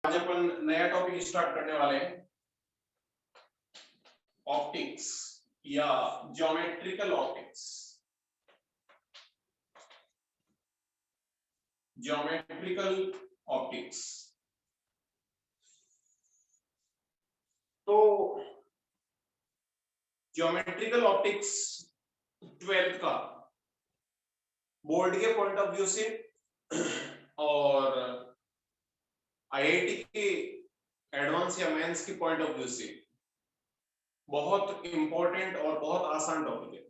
आज अपन नया topic start करने वाले हैं, ऑप्टिक्स या ज्योमेट्रिकल ऑप्टिक्स। ज्योमेट्रिकल ऑप्टिक्स तो ज्योमेट्रिकल ऑप्टिक्स 12th का बोर्ड के पॉइंट ऑफ व्यू से और आईआईटी के एडवांस या मेंस के पॉइंट ऑफ व्यू से बहुत इंपॉर्टेंट और बहुत आसान टॉपिक है।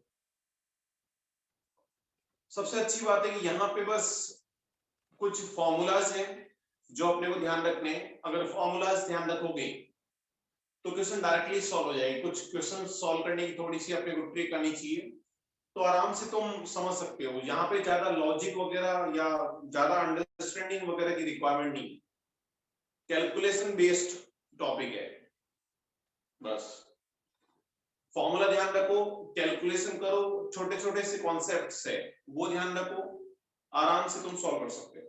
सबसे अच्छी बात है कि यहाँ पे बस कुछ फॉर्मूलाज हैं जो अपने को ध्यान रखने हैं। अगर फॉर्मूलाज ध्यान रखोगे तो क्वेश्चन डायरेक्टली सॉल्व हो जाएगी। कुछ क्वेश्चन सॉल्व करने की थोड़ी सी अपने को ट्रिक आनी चाहिए, तो आराम से तुम समझ सकते हो। यहाँ पे ज्यादा लॉजिक वगैरह या ज्यादा अंडरस्टैंडिंग वगैरह की रिक्वायरमेंट नहीं, कैलकुलेशन बेस्ड टॉपिक है। बस फॉर्मूला ध्यान रखो, कैलकुलेशन करो, छोटे छोटे से कॉन्सेप्ट्स है वो ध्यान रखो, आराम से तुम सॉल्व कर सकते हो।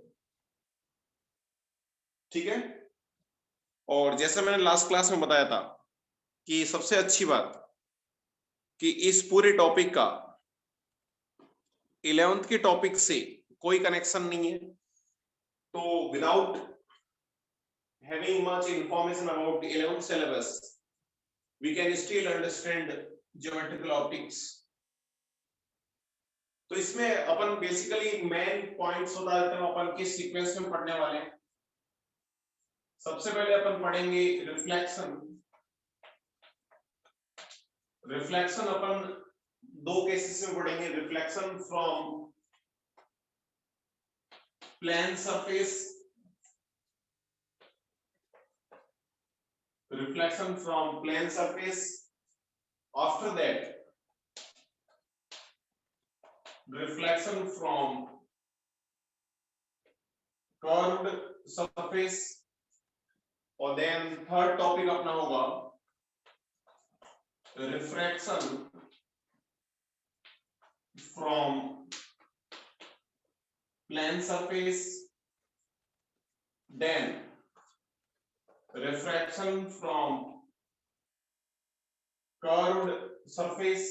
ठीक है। और जैसे मैंने लास्ट क्लास में बताया था कि सबसे अच्छी बात कि इस पूरे टॉपिक का 11th के टॉपिक से कोई कनेक्शन नहीं है, तो without having much information about 11th syllabus we can still understand geometrical optics. तो इसमें अपन बेसिकली मेन पॉइंट्स होता है अपन किस सीक्वेंस में पढ़ने वाले हैं। सबसे पहले अपन पढ़ेंगे रिफ्लेक्शन। रिफ्लेक्शन अपन दो केसेस में पढ़ेंगे, reflection from plane surface, reflection from plane surface. After that, reflection from curved surface. और then third topic अपना होगा refraction from plane surface, then refraction from curved surface.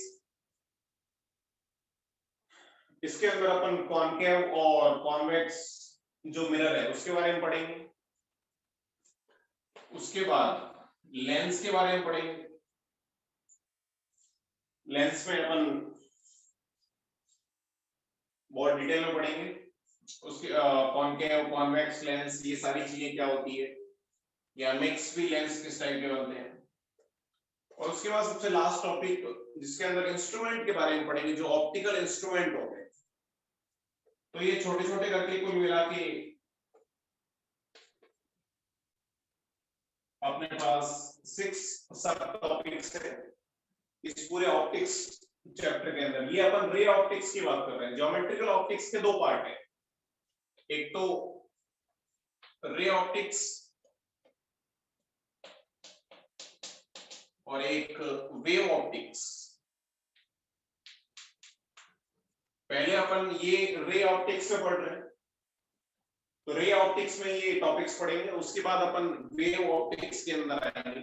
इसके अंदर अपन कॉनकेव और कॉन्वेक्स जो मिरर है उसके बारे में पढ़ेंगे। उसके बाद लेंस के बारे में पढ़ेंगे। लेंस में अपन बहुत डिटेल में पढ़ेंगे, उसके कॉनकेव कॉन्वेक्स लेंस ये सारी चीजें क्या होती है, या मिक्स भी लेंस किस टाइप के बनते हैं। और उसके बाद सबसे लास्ट टॉपिक जिसके अंदर इंस्ट्रूमेंट के बारे में पढ़ेंगे, जो ऑप्टिकल इंस्ट्रूमेंट हो गए। तो ये छोटे छोटे करके कुल मिला के अपने पास 6 सब टॉपिक्स है इस पूरे ऑप्टिक्स चैप्टर के अंदर। ये अपन रे ऑप्टिक्स की बात कर रहे हैं। ज्योमेट्रिकल ऑप्टिक्स के दो पार्ट है, एक तो रे ऑप्टिक्स और एक वेव ऑप्टिक्स। पहले अपन ये रे ऑप्टिक्स में पढ़ रहे हैं, तो रे ऑप्टिक्स में ये टॉपिक्स पढ़ेंगे। उसके बाद अपन वेव ऑप्टिक्स के अंदर आएंगे।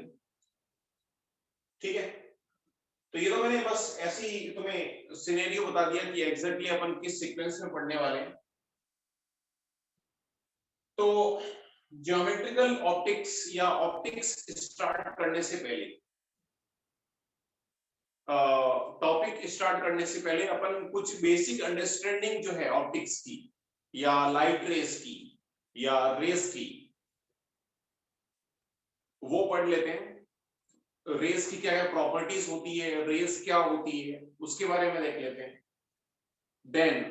ठीक है। तो ये तो मैंने बस ऐसी तुम्हें सिनेरियो बता दिया कि एग्जैक्टली अपन किस सीक्वेंस में पढ़ने वाले हैं। तो ज्योमेट्रिकल ऑप्टिक्स या ऑप्टिक्स स्टार्ट करने से पहले, टॉपिक स्टार्ट करने से पहले अपन कुछ बेसिक अंडरस्टैंडिंग जो है ऑप्टिक्स की या लाइट रेस की या रेस की वो पढ़ लेते हैं। रेस की क्या क्या प्रॉपर्टीज होती है, रेस क्या होती है, उसके बारे में देख लेते हैं। देन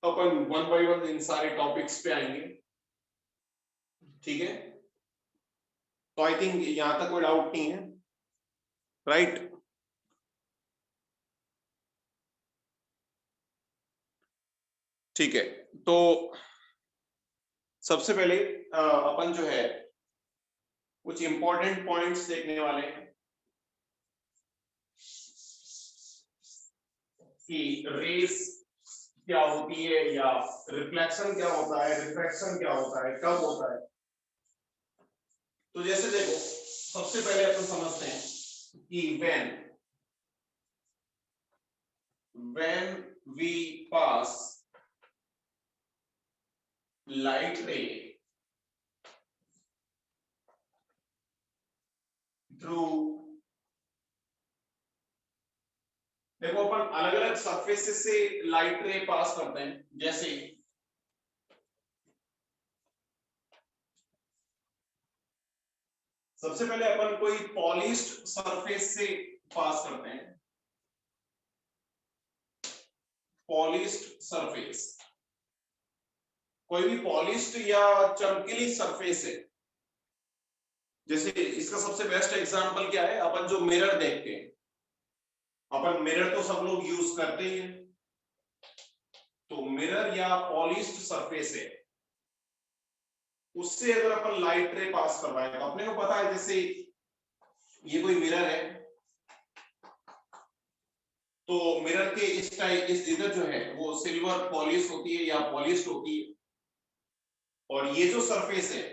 अपन वन बाय वन इन सारे टॉपिक्स पे आएंगे। ठीक है। तो आई थिंक यहां तक कोई डाउट नहीं है, राइट? ठीक है। तो सबसे पहले अपन जो है कुछ इंपॉर्टेंट पॉइंट्स देखने वाले हैं कि रेस क्या होती है या रिफ्लेक्शन क्या होता है, रिफ्रैक्शन क्या होता है, कब होता है। तो जैसे देखो सबसे पहले अपन समझते हैं कि when we pass light ray through, देखो अपन अलग अलग सरफेसेस से लाइट रे पास करते हैं। जैसे सबसे पहले अपन कोई पॉलिश्ड सरफेस से पास करते हैं, पॉलिश्ड सरफेस, कोई भी पॉलिश्ड या चमकीली सरफेस है। जैसे इसका सबसे बेस्ट एग्जांपल क्या है, अपन जो मिरर देखते हैं, अपन मिरर तो सब लोग यूज करते ही हैं, तो मिरर या पॉलिश्ड सरफेस है, उससे अगर अपन लाइट रे पास करवाएं तो अपने को पता है जैसे ये कोई मिरर है, तो मिरर के इस टाइप इस इधर जो है वो सिल्वर पॉलिश होती है या पॉलिश्ड होती है, और ये जो सरफेस है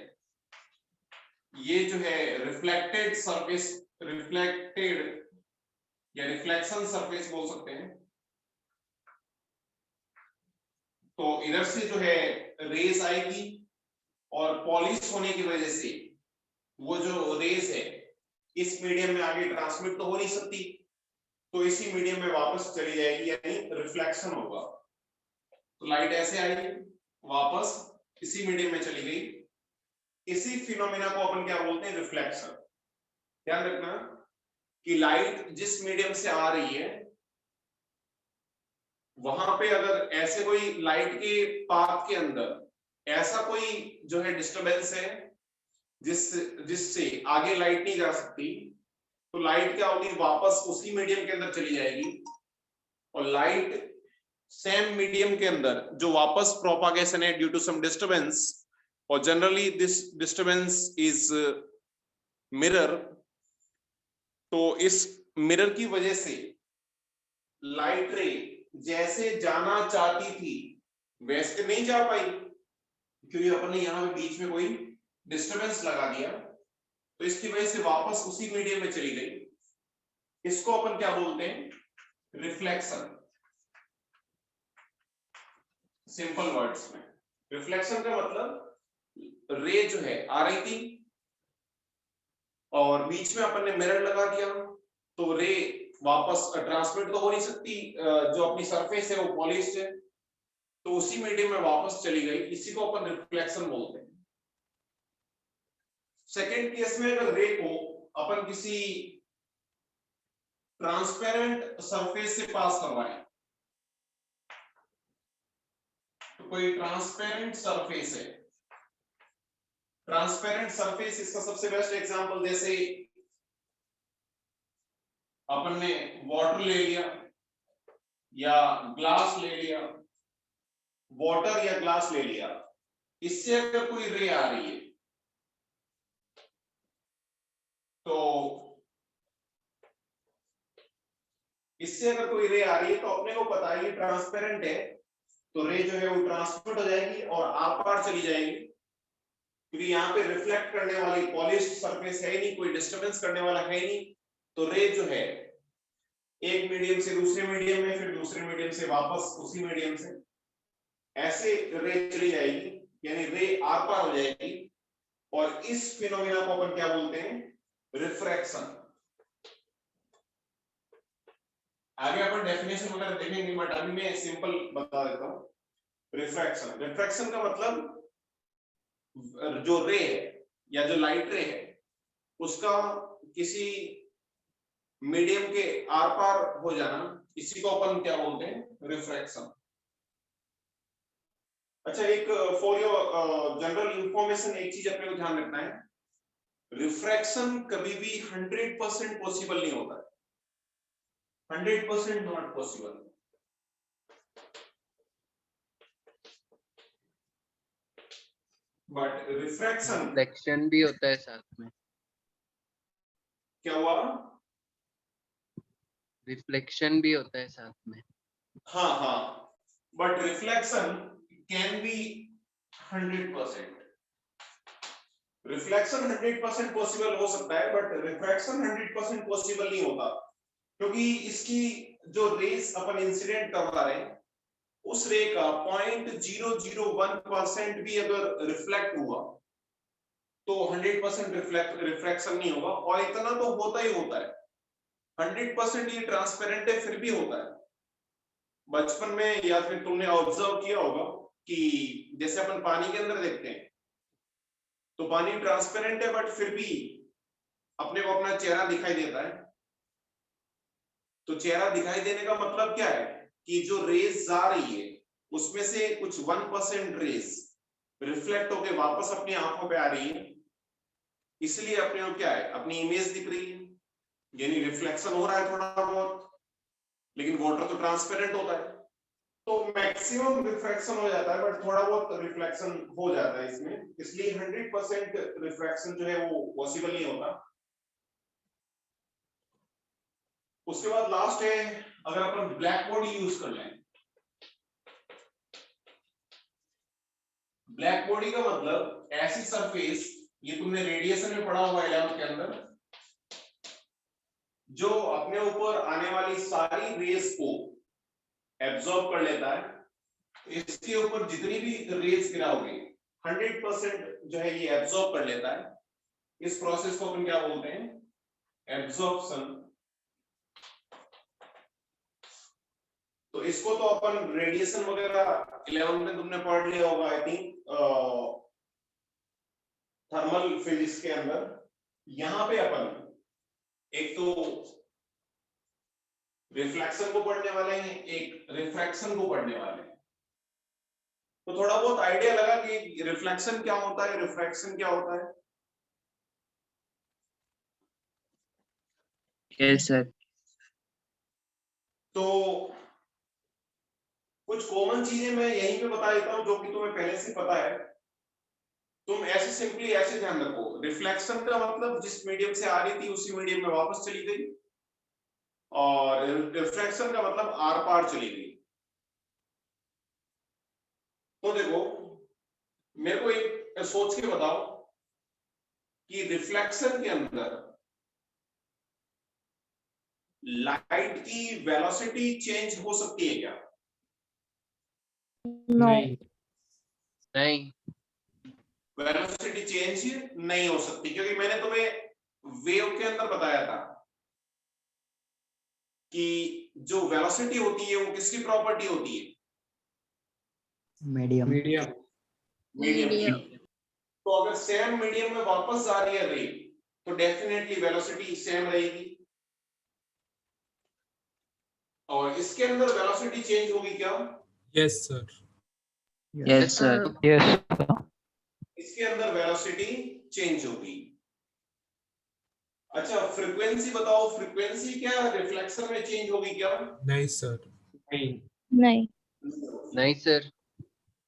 ये जो है रिफ्लेक्टेड सरफेस, रिफ्लेक्टेड या रिफ्लेक्शन सरफेस बोल सकते हैं। तो इधर से जो है रेस आएगी और पॉलिश होने की वजह से वो जो रेस है इस मीडियम में आगे ट्रांसमिट तो हो नहीं सकती, तो इसी मीडियम में वापस चली जाएगी, यानी रिफ्लेक्शन होगा। तो लाइट ऐसे आई वापस इसी मीडियम में चली गई, इसी फिनोमेना को अपन क्या बोलते हैं, रिफ्लेक्शन। ध्यान रखना कि लाइट जिस मीडियम से आ रही है वहां पे अगर ऐसे कोई लाइट के पाथ के अंदर ऐसा कोई जो है डिस्टरबेंस है जिससे आगे लाइट नहीं जा सकती, तो लाइट क्या होगी, वापस उसी मीडियम के अंदर चली जाएगी, और लाइट सेम मीडियम के अंदर जो वापस प्रोपागेशन है ड्यू टू सम डिस्टरबेंस, और generally this disturbance is mirror, तो इस मिरर की वजह से लाइट रे जैसे जाना चाहती थी वैसे नहीं जा पाई, क्योंकि अपन ने यहाँ पे बीच में कोई डिस्टरबेंस लगा दिया, तो इसकी वजह से वापस उसी मीडियम में चली गई। इसको अपन क्या बोलते हैं, रिफ्लेक्शन। सिंपल वर्ड्स में रिफ्लेक्शन का मतलब रे जो है आ रही थी और बीच में अपन ने मिरर लगा दिया, तो रे वापस ट्रांसमिट तो हो नहीं सकती, जो अपनी सरफेस है वो पॉलिश्ड है, तो उसी मीडियम में वापस चली गई, इसी को अपन रिफ्लेक्शन बोलते हैं। सेकेंड केस में अगर रे को अपन किसी ट्रांसपेरेंट सरफेस से पास करवाएं, तो कोई ट्रांसपेरेंट सरफेस है, ट्रांसपेरेंट सरफेस इसका सबसे बेस्ट एग्जांपल जैसे अपन ने वाटर ले लिया या ग्लास ले लिया, वाटर या ग्लास ले लिया, इससे अगर कोई रे आ रही है तो इससे अगर कोई रे आ रही है तो अपने को पता है ये ट्रांसपेरेंट है, तो रे जो है वो ट्रांसमिट हो जाएगी और आर पार चली जाएगी, क्योंकि यहाँ पे रिफ्लेक्ट करने वाली पॉलिश्ड सरफेस है ही नहीं, कोई डिस्टरबेंस करने वाला है ही नहीं, तो रे जो है एक मीडियम से दूसरे मीडियम में, फिर दूसरे मीडियम से वापस उसी मीडियम से, ऐसे रे चली जाएगी, यानी रे आर पार हो जाएगी, और इस फिनोमेना को अपन क्या बोलते हैं, रिफ्रैक्शन। आगे अपन डेफिनेशन वगैरह देखेंगे, बट अभी मैं सिंपल बता देता हूं। रिफ्रैक्शन, रिफ्रैक्शन का मतलब जो रे है या जो लाइट रे है उसका किसी मीडियम के आर पार हो जाना, इसी को अपन क्या बोलते हैं, रिफ्रैक्शन। अच्छा, एक फॉर योर जनरल इंफॉर्मेशन एक चीज अपने को ध्यान रखना है, रिफ्रैक्शन कभी भी 100% पॉसिबल नहीं होता है, 100% नॉट पॉसिबल। बट रिफ्रैक्शन भी होता है साथ में। क्या हुआ, रिफ्लेक्शन भी होता है साथ में। हाँ हाँ, but reflection can be 100%। Reflection 100% possible हो सकता है, बट रिफ्रैक्शन 100% पॉसिबल नहीं होता, क्योंकि इसकी जो रेस अपन इंसिडेंट करवा रहे हैं, उस रे का 0.001% भी अगर रिफ्लेक्ट हुआ तो 100% रिफ्रैक्शन नहीं होगा, और इतना तो होता ही होता है। 100% ये ट्रांसपेरेंट है फिर भी होता है। बचपन में या फिर तुमने ऑब्जर्व किया होगा कि जैसे अपन पानी के अंदर देखते हैं तो पानी ट्रांसपेरेंट है, बट फिर भी अपने को अपना चेहरा दिखाई देता है। तो चेहरा दिखाई देने का मतलब क्या है कि जो रेस जा रही है उसमें से कुछ 1% रेस रिफ्लेक्ट होके वापस अपनी आंखों पे आ रही है, इसलिए अपने को क्या है, अपनी इमेज दिख रही है, यानी रिफ्लेक्शन हो रहा है थोड़ा बहुत। लेकिन वाटर तो ट्रांसपेरेंट होता है, तो मैक्सिमम रिफ्रैक्शन हो जाता है, बट थोड़ा बहुत रिफ्लेक्शन हो जाता है इसमें, इसलिए 100% रिफ्रैक्शन जो है वो पॉसिबल नहीं होता। उसके बाद लास्ट है, अगर अपन ब्लैक बॉडी यूज कर लें। ब्लैक बॉडी का मतलब ऐसी सरफेस, ये तुमने रेडिएशन में पढ़ा हुआ है 11th के अंदर, जो अपने ऊपर आने वाली सारी रेस को एब्जॉर्ब कर लेता है। इसके ऊपर जितनी भी रेस गिराओगे 100% जो है ये एब्जॉर्ब कर लेता है। इस प्रोसेस को अपन क्या बोलते हैं, एब्जॉर्प्शन। तो इसको तो अपन रेडिएशन वगैरह 11th में तुमने पढ़ लिया होगा आई थिंक, थर्मल फिजिक्स के अंदर। यहां पे अपन एक तो रिफ्लेक्शन को पढ़ने वाले हैं, एक रिफ्रैक्शन को पढ़ने वाले हैं। तो थोड़ा बहुत आइडिया लगा कि रिफ्लेक्शन क्या होता है, रिफ्रैक्शन क्या होता है। Yes sir. तो कुछ कॉमन चीजें मैं यहीं पे बता देता हूं जो कि तुम्हें पहले से पता है। तुम ऐसे सिंपली ऐसे ध्यान रखो, रिफ्लेक्शन का मतलब जिस मीडियम से आ रही थी उसी मीडियम में वापस चली गई, और रिफ्रैक्शन का मतलब आर पार चली गई। तो देखो, मेरे को एक सोच के बताओ कि रिफ्लेक्शन के अंदर लाइट की वेलोसिटी चेंज हो सकती है क्या? नहीं। नहीं। वेलोसिटी चेंज नहीं हो सकती, क्योंकि मैंने तुम्हें वेव के अंदर बताया था कि जो वेलोसिटी होती है वो किसकी प्रॉपर्टी होती है, मीडियम। मीडियम की। तो अगर सेम मीडियम में वापस जा रही है रे, तो डेफिनेटली वेलोसिटी सेम रहेगी। और इसके अंदर वेलोसिटी चेंज होगी क्या? Yes sir. Yes sir. Yes. इसके अंदर वेलोसिटी चेंज होगी। अच्छा, फ्रीक्वेंसी बताओ, फ्रीक्वेंसी क्या रिफ्लेक्शन में चेंज होगी क्या? नहीं सर। नहीं। नहीं सर।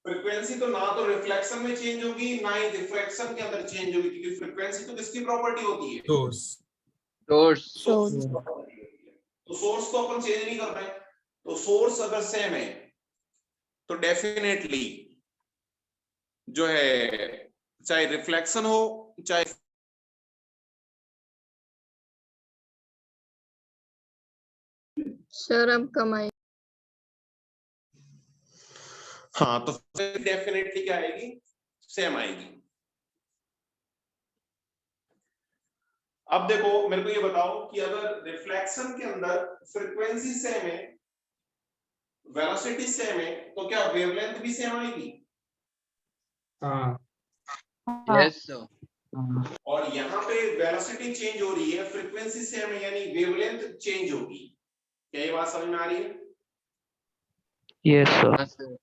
फ्रीक्वेंसी तो ना तो रिफ्लेक्शन में चेंज होगी ना ही रिफ्रैक्शन के अंदर चेंज होगी, क्योंकि फ्रीक्वेंसी तो किसकी प्रॉपर्टी होती है? सोर्स। सोर्स। तो सोर्स तो अपन चेंज नहीं कर रहे हैं। तो सोर्स अगर सेम है तो डेफिनेटली जो है, चाहे रिफ्लेक्शन हो चाहे, सर अब कमाई। हाँ, तो डेफिनेटली क्या आएगी, सेम आएगी। अब देखो, मेरे को ये बताओ कि अगर रिफ्लेक्शन के अंदर फ्रीक्वेंसी सेम है, वेलोसिटी सेम है, तो क्या वेवलेंथ भी सेम आएगी? हाँ। Yes sir. और यहाँ पे वेलोसिटी चेंज हो रही है, फ्रीक्वेंसी सेम है, यानी वेवलेंथ चेंज होगी। क्या ये बात समझ में आ रही है? यस हाँ सर।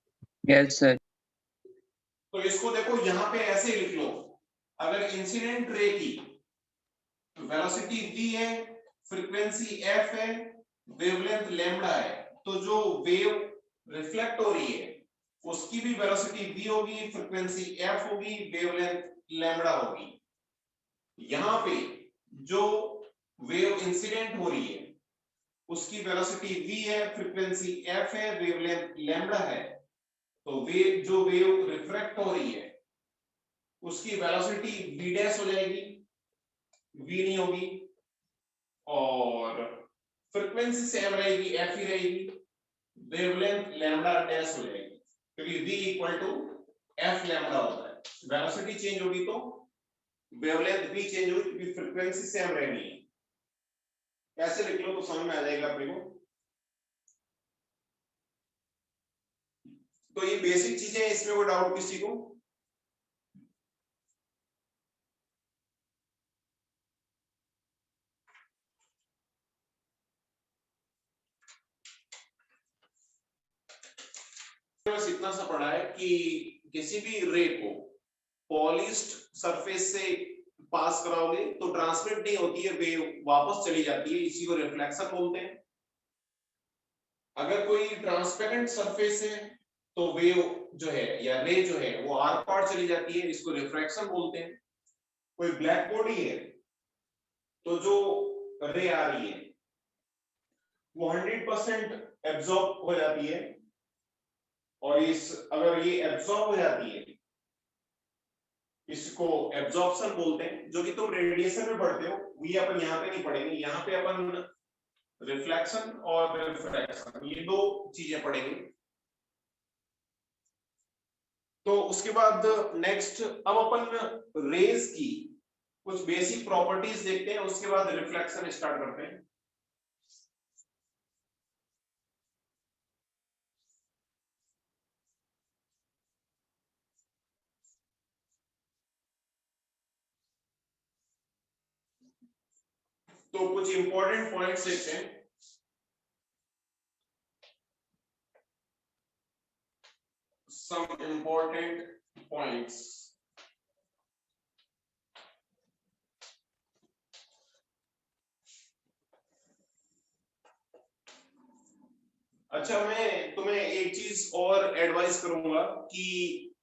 Yes sir. तो इसको देखो यहाँ पे ऐसे ही लिख लो, अगर इंसिडेंट रे की वेलोसिटी v है, फ्रीक्वेंसी f है, वेवलेंथ लैम्बडा है, तो जो वेव रिफ्लेक्ट हो रही है उसकी भी वेलोसिटी v होगी, फ्रीक्वेंसी f होगी, वेवलेंथ लैम्बडा होगी। यहाँ पे जो वेव इंसिडेंट हो रही है उसकी वेलोसिटी v है, फ्रीक्वेंसी f है, वेवलेंथ लैम्बडा है। तो वेव जो वेव रिफ्रैक्ट हो रही है उसकी वेलोसिटी v डैश हो जाएगी, v नहीं होगी, और फ्रीक्वेंसी सेम रहेगी, f ही रहेगी, वेवलेंथ लैम्डा डैश हो जाएगी, क्योंकि v equal to f lambda होता है। वेलोसिटी चेंज होगी तो वेवलेंथ भी चेंज होगी, क्योंकि फ्रीक्वेंसी सेम रहनी है। ऐसे लिख लो तो समझ में आ जाएगा अपने को। तो ये बेसिक चीजें हैं, इसमें कोई डाउट किसी को? बस इतना सा पढ़ा है कि किसी भी रे को पॉलिश्ड सरफेस से पास कराओगे तो ट्रांसमिट नहीं होती है, वेव वापस चली जाती है, इसी को रिफ्लेक्शन बोलते हैं। अगर कोई ट्रांसपेरेंट सरफेस है तो वेव जो है या रे जो है वो आर पार चली जाती है, इसको रिफ्रैक्शन बोलते हैं। कोई ब्लैक बॉडी है तो जो रे आ रही है वो 100% एब्जॉर्ब हो जाती है, और इस अगर ये एब्जॉर्ब हो जाती है इसको एब्जॉर्प्शन बोलते हैं, जो कि तुम रेडिएशन में पढ़ते हो, ये अपन यहाँ पे नहीं पढ़ेंगे। यहाँ पे अपन रिफ्लेक्शन और रिफ्रैक्शन ये दो चीजें पढ़ेंगे। तो उसके बाद नेक्स्ट अब अपन रेज की कुछ बेसिक प्रॉपर्टीज देखते हैं, उसके बाद रिफ्लेक्शन स्टार्ट करते हैं। तो कुछ इंपॉर्टेंट पॉइंट्स देखते हैं। Some important points. अच्छा, मैं तुम्हें एक चीज और एडवाइस करूंगा कि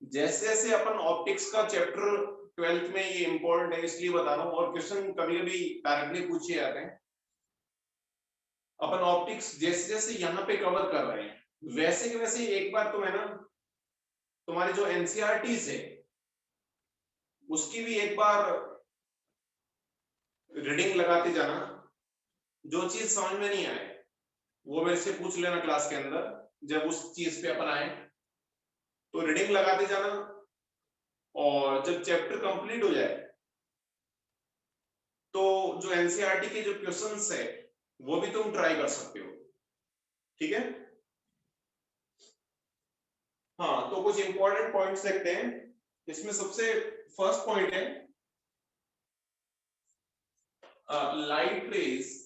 जैसे जैसे अपन ऑप्टिक्स का चैप्टर 12th में, ये इंपॉर्टेंट है इसलिए बता रहा हूं, और क्वेश्चन कभी कभी डायरेक्टली पूछे जाते हैं। अपन ऑप्टिक्स जैसे जैसे यहाँ पे कवर कर रहे हैं वैसे के वैसे एक बार तुम्हें ना तुम्हारी जो एनसीईआरटीज है उसकी भी एक बार रीडिंग लगाते जाना। जो चीज समझ में नहीं आए वो मेरे से पूछ लेना क्लास के अंदर, जब उस चीज पे अपन आए तो रीडिंग लगाते जाना, और जब चैप्टर कंप्लीट हो जाए तो जो एनसीईआरटी के जो क्वेश्चंस है वो भी तुम ट्राई कर सकते हो, ठीक है? हाँ, तो कुछ इंपॉर्टेंट पॉइंट्स देखते हैं। इसमें सबसे फर्स्ट पॉइंट है light rays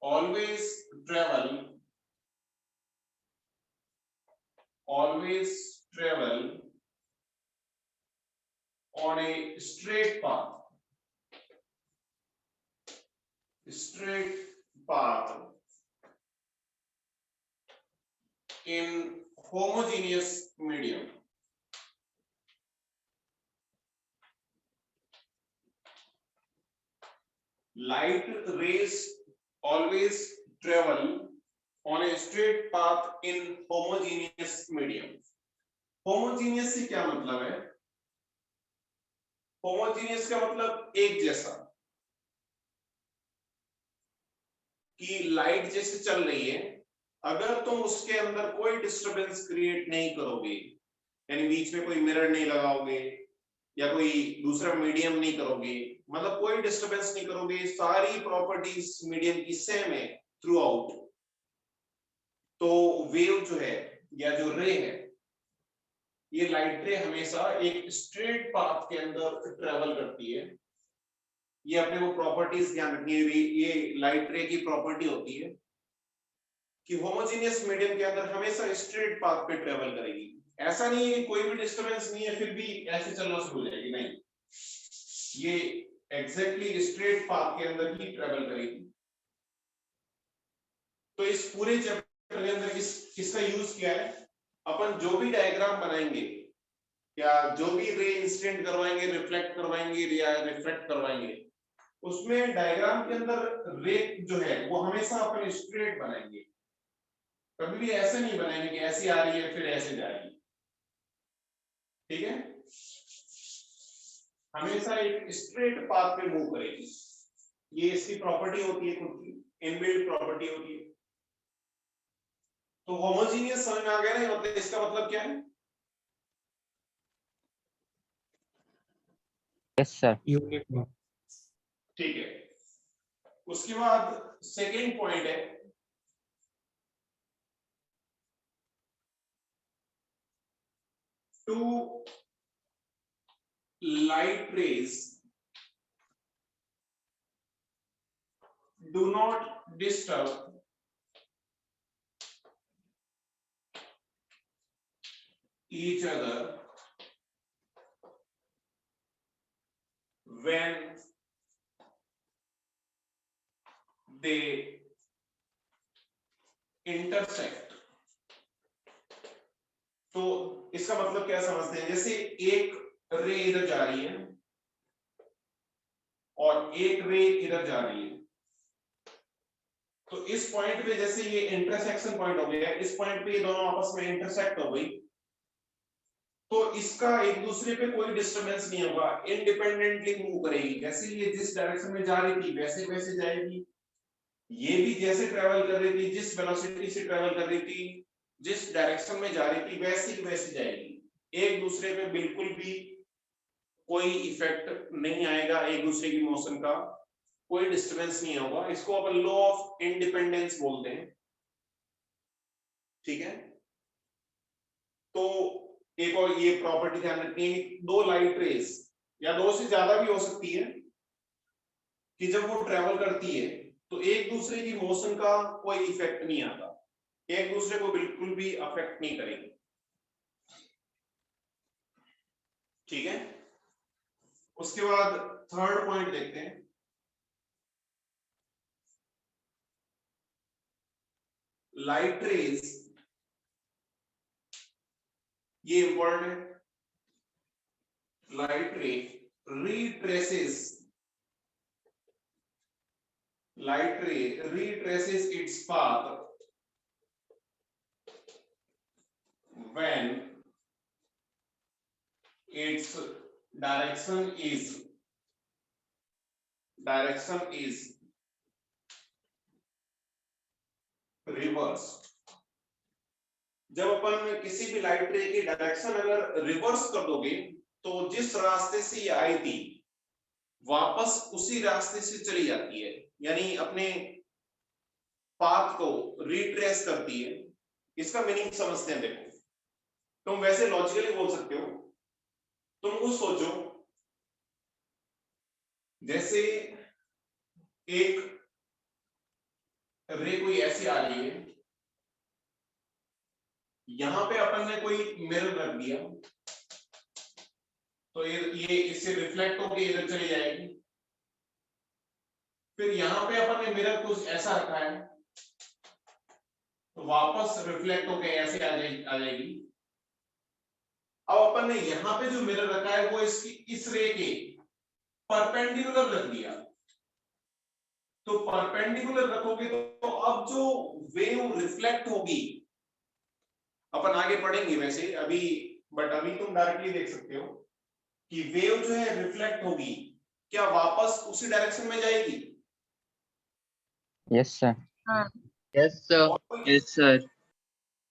always travel on a straight path in homogeneous medium. Light rays always travel on a straight path in homogeneous medium. Homogeneous से क्या मतलब है? Homogeneous का मतलब एक जैसा, कि लाइट जैसे चल रही है, अगर तुम उसके अंदर कोई डिस्टरबेंस क्रिएट नहीं करोगे, यानी बीच में कोई मिरर नहीं लगाओगे या कोई दूसरा मीडियम नहीं करोगे, मतलब कोई डिस्टरबेंस नहीं करोगे, सारी प्रॉपर्टीज मीडियम की सेम है थ्रू आउट, तो वेव जो है या जो रे है, ये लाइट रे हमेशा एक स्ट्रेट पाथ के अंदर ट्रेवल करती है। ये अपने को प्रॉपर्टीज ध्यान रखनी है, ये लाइट रे की प्रॉपर्टी होती है कि होमोजेनियस मीडियम के अंदर हमेशा स्ट्रेट पाथ पे ट्रेवल करेगी। ऐसा नहीं है कि कोई भी डिस्टरबेंस नहीं है फिर भी ऐसे चलना शुरू हो जाएगी, नहीं, ये एग्जैक्टली स्ट्रेट पाथ के अंदर ही ट्रेवल करेगी। तो इस पूरे चैप्टर के अंदर किसका यूज किया है? अपन जो भी डायग्राम बनाएंगे या जो भी रे इंसिडेंट करवाएंगे, रिफ्लेक्ट करवाएंगे या रिफ्रैक्ट करवाएंगे, उसमें डायग्राम के अंदर रे जो है वो हमेशा अपन स्ट्रेट बनाएंगे, कभी भी ऐसे नहीं बनाएंगे कि ऐसी आ रही है फिर ऐसे जाएगी, ठीक है। हमेशा एक स्ट्रेट पाथ पे मूव करेगी, ये इसकी प्रॉपर्टी होती है, खुद की इनबिल्ट प्रॉपर्टी होती है। तो होमोजीनियस समझ में आ गया ना, मतलब इसका मतलब क्या है? Yes, sir. Uniform. ठीक है। उसके बाद सेकेंड पॉइंट है to light rays do not disturb each other when they intersect। तो इसका मतलब क्या समझते हैं? जैसे एक रे इधर जा रही है और एक रे इधर जा रही है, तो इस पॉइंट पे जैसे ये इंटरसेक्शन पॉइंट हो गया, इस पॉइंट पे ये दोनों आपस में इंटरसेक्ट हो गई, तो इसका एक दूसरे पे कोई डिस्टरबेंस नहीं होगा, इंडिपेंडेंटली मूव करेगी। जैसे ये जिस डायरेक्शन में जा रही थी वैसे वैसे जाएगी, ये भी जैसे ट्रेवल कर रही थी, जिस वेलोसिटी से ट्रेवल कर रही थी, जिस डायरेक्शन में जा रही थी वैसे वैसे जाएगी। एक दूसरे पे बिल्कुल भी कोई इफेक्ट नहीं आएगा, एक दूसरे की मोशन का कोई डिस्टरबेंस नहीं होगा। इसको अपन लॉ ऑफ इंडिपेंडेंस बोलते हैं, ठीक है। तो एक और ये प्रॉपर्टी ध्यान रखनी है, दो लाइट रेस या दो से ज्यादा भी हो सकती है कि जब वो ट्रेवल करती है तो एक दूसरे की मोशन का कोई इफेक्ट नहीं आता, एक दूसरे को बिल्कुल भी अफेक्ट नहीं करेगी, ठीक है। उसके बाद थर्ड पॉइंट देखते हैं, लाइट रेज, ये इंपॉर्टेंट है, लाइट रे retraces light ray retraces its path when its direction is reversed। जब अपन किसी भी लाइट रे की डायरेक्शन अगर रिवर्स कर दोगे तो जिस रास्ते से ये आई थी वापस उसी रास्ते से चली जाती है, यानी अपने पाथ को रिट्रेस करती है। इसका मीनिंग समझते हैं, देखो तुम वैसे लॉजिकली बोल सकते हो, तुम कुछ सोचो, जैसे एक रे कोई ऐसी आ रही है, यहां पे अपन ने कोई मिरर रख दिया, तो ये इससे रिफ्लेक्ट होके इधर चली जाएगी। फिर यहाँ पे अपन ने मिरर कुछ ऐसा रखा है तो वापस रिफ्लेक्ट होके ऐसे आ जाएगी। अब अपन ने यहाँ पे जो मिरर रखा है वो इसकी इस रे के परपेंडिकुलर रख दिया, तो परपेंडिकुलर रखोगे तो अब जो वेव रिफ्लेक्ट होगी, अपन आगे पढ़ेंगे वैसे अभी, बट अभी तुम डायरेक्टली देख सकते हो कि वेव जो है रिफ्लेक्ट होगी, क्या वापस उसी डायरेक्शन में जाएगी? Yes, sir. Yes, sir. Yes, sir.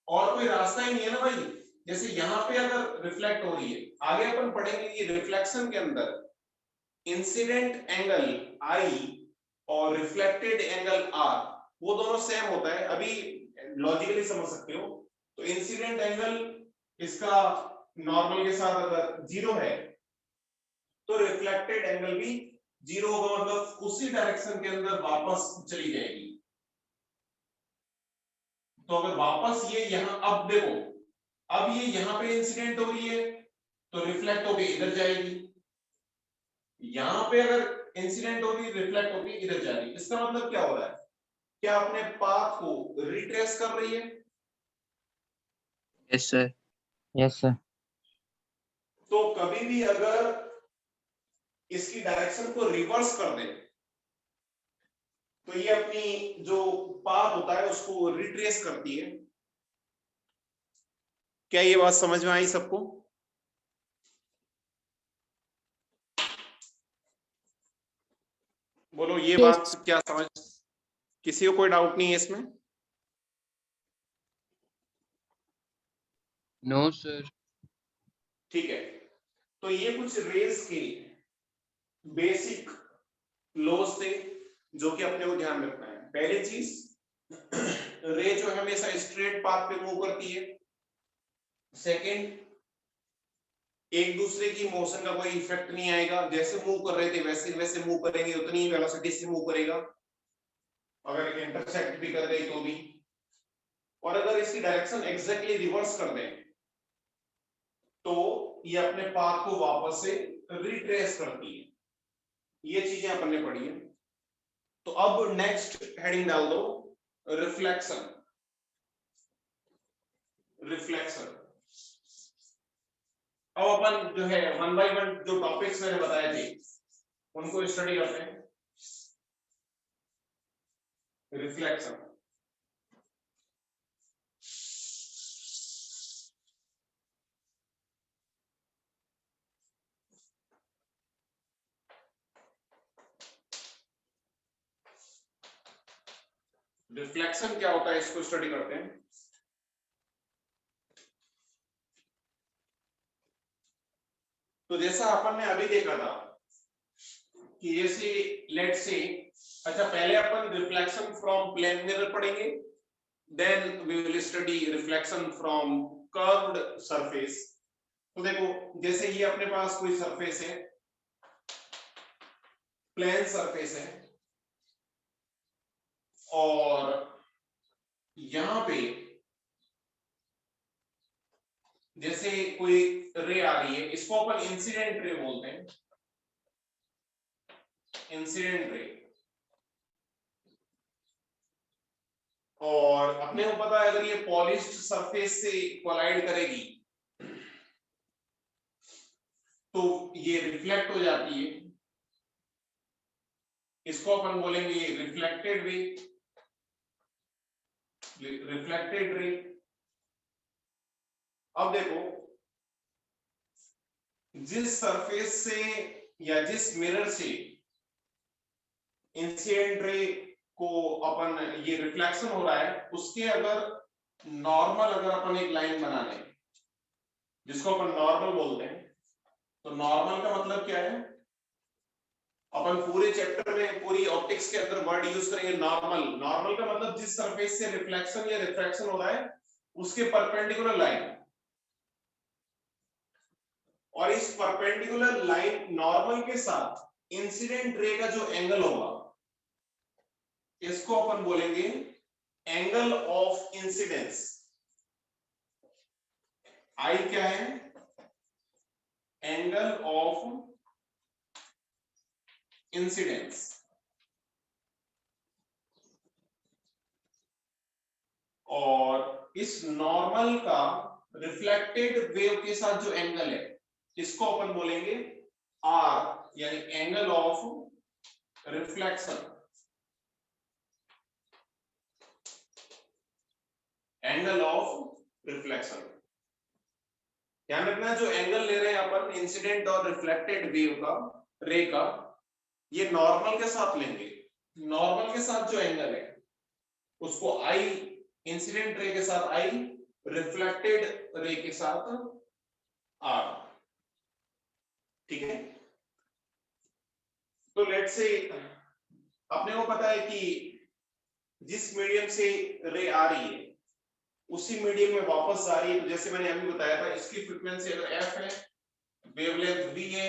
और कोई रास्ता ही नहीं है ना भाई। जैसे यहाँ पे अगर रिफ्लेक्ट हो रही है, आगे अपन पढ़ेंगे कि रिफ्लेक्शन के अंदर इंसिडेंट एंगल आई और रिफ्लेक्टेड एंगल आर वो दोनों सेम होता है, अभी लॉजिकली समझ सकते हो। तो इंसिडेंट एंगल इसका नॉर्मल के साथ अगर 0 है तो रिफ्लेक्टेड एंगल भी 0 होगा, मतलब उसी डायरेक्शन के अंदर वापस चली जाएगी। तो अगर वापस ये यहां, अब देखो अब ये यहां पे इंसिडेंट हो रही है तो रिफ्लेक्ट होके इधर जाएगी, यहां पे अगर इंसिडेंट हो रही है रिफ्लेक्ट होके इधर जा रही है। इसका मतलब क्या हो रहा है? क्या अपने पाथ को रिट्रेस कर रही है? Yes, sir. Yes, sir. तो कभी भी अगर इसकी डायरेक्शन को रिवर्स कर दे तो ये अपनी जो पाथ होता है उसको रिट्रेस करती है, क्या ये बात समझ में आई सबको? बोलो ये बात क्या समझ, किसी को कोई डाउट नहीं है इसमें? No sir. ठीक है, तो ये कुछ रेस के बेसिक लॉज थे जो कि अपने को ध्यान रखना है। पहली चीज, रे जो है हमेशा स्ट्रेट पाथ पे मूव करती है। सेकंड, एक दूसरे की मोशन का कोई इफेक्ट नहीं आएगा, जैसे मूव कर रहे थे वैसे वैसे मूव करेंगे, उतनी ही वेलोसिटी से मूव करेगा अगर इंटरसेक्ट भी कर रही तो भी। और अगर इसकी डायरेक्शन एग्जैक्टली रिवर्स कर दें तो ये अपने पाथ को वापस से रिट्रेस करती है। ये चीजें अपन ने पढ़ी है। तो अब नेक्स्ट हेडिंग डाल दो, रिफ्लेक्शन। रिफ्लेक्शन, अब अपन जो है 1 by 1 जो टॉपिक्स मैंने बताए थे उनको स्टडी करते हैं। रिफ्लेक्शन, रिफ्लेक्शन क्या होता है इसको स्टडी करते हैं। तो जैसा अपन ने अभी देखा था कि जैसे लेट्स से, अच्छा पहले अपन रिफ्लेक्शन फ्रॉम प्लेन मिरर पढ़ेंगे, then we will study reflection from curved surface. तो देखो जैसे ये अपने पास कोई सरफेस है, प्लेन सरफेस है, और यहां पे जैसे कोई रे आ रही है, इसको अपन इंसिडेंट रे बोलते हैं। इंसिडेंट रे, और अपने को पता है अगर ये पॉलिश्ड सरफेस से कोलाइड करेगी तो ये रिफ्लेक्ट हो जाती है, इसको अपन बोलेंगे रिफ्लेक्टेड रे। Reflected ray. अब देखो जिस सरफेस से या जिस मिरर से इंसिडेंट रे को अपन ये रिफ्लेक्शन हो रहा है, उसके अगर नॉर्मल अगर अपन एक लाइन बना लें जिसको अपन नॉर्मल बोलते हैं, तो नॉर्मल का मतलब क्या है? अपन पूरे चैप्टर में पूरी ऑप्टिक्स के अंदर वर्ड यूज करेंगे नॉर्मल। नॉर्मल का मतलब जिस सरफेस से रिफ्लेक्शन या रिफ्रैक्शन हो रहा है उसके परपेंडिकुलर लाइन, और इस परपेंडिकुलर लाइन नॉर्मल के साथ इंसिडेंट रे का जो एंगल होगा इसको अपन बोलेंगे एंगल ऑफ इंसिडेंस। आई क्या है? Angle of incidence. और इस नॉर्मल का रिफ्लेक्टेड वेव के साथ जो एंगल है इसको अपन बोलेंगे आर, यानी angle of reflection. Angle of reflection, ध्यान रखना जो एंगल ले रहे हैं अपन इंसिडेंट और रिफ्लेक्टेड वेव का, रे का, ये नॉर्मल के साथ लेंगे। नॉर्मल के साथ जो एंगल है उसको आई, इंसिडेंट रे के साथ आई, रिफ्लेक्टेड रे के साथ आर। ठीक है, तो लेट्स से अपने को पता है कि जिस मीडियम से रे आ रही है उसी मीडियम में वापस आ रही है। तो जैसे मैंने अभी बताया था इसकी फ्रीक्वेंसी अगर एफ है, वेवलेंथ v है,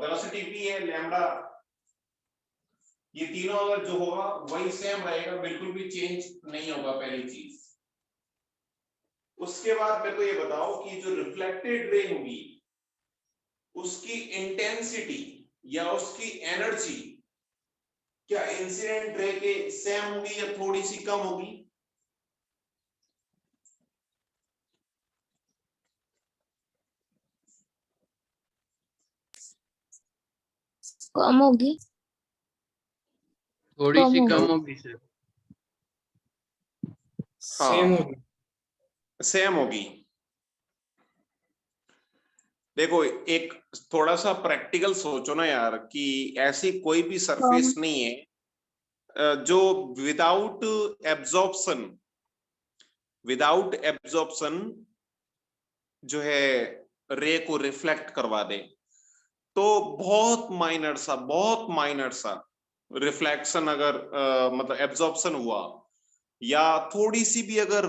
वेलोसिटी v है, लैम्डा, ये तीनों अगर जो होगा वही सेम रहेगा, बिल्कुल भी चेंज नहीं होगा पहली चीज। उसके बाद मेरे को ये बताओ कि जो रिफ्लेक्टेड रे होगी उसकी इंटेंसिटी या उसकी एनर्जी क्या इंसिडेंट रे के सेम होगी या थोड़ी सी कम होगी? कम होगी। थोड़ी कम सी होगी। कम होगी सर। सेम होगी। सेम होगी। देखो एक थोड़ा सा प्रैक्टिकल सोचो ना यार, कि ऐसी कोई भी सरफेस नहीं है जो विदाउट एब्जॉर्प्शन जो है रे को रिफ्लेक्ट करवा दे। तो बहुत माइनर सा रिफ्लेक्शन अगर मतलब एब्जॉर्प्शन हुआ, या थोड़ी सी भी अगर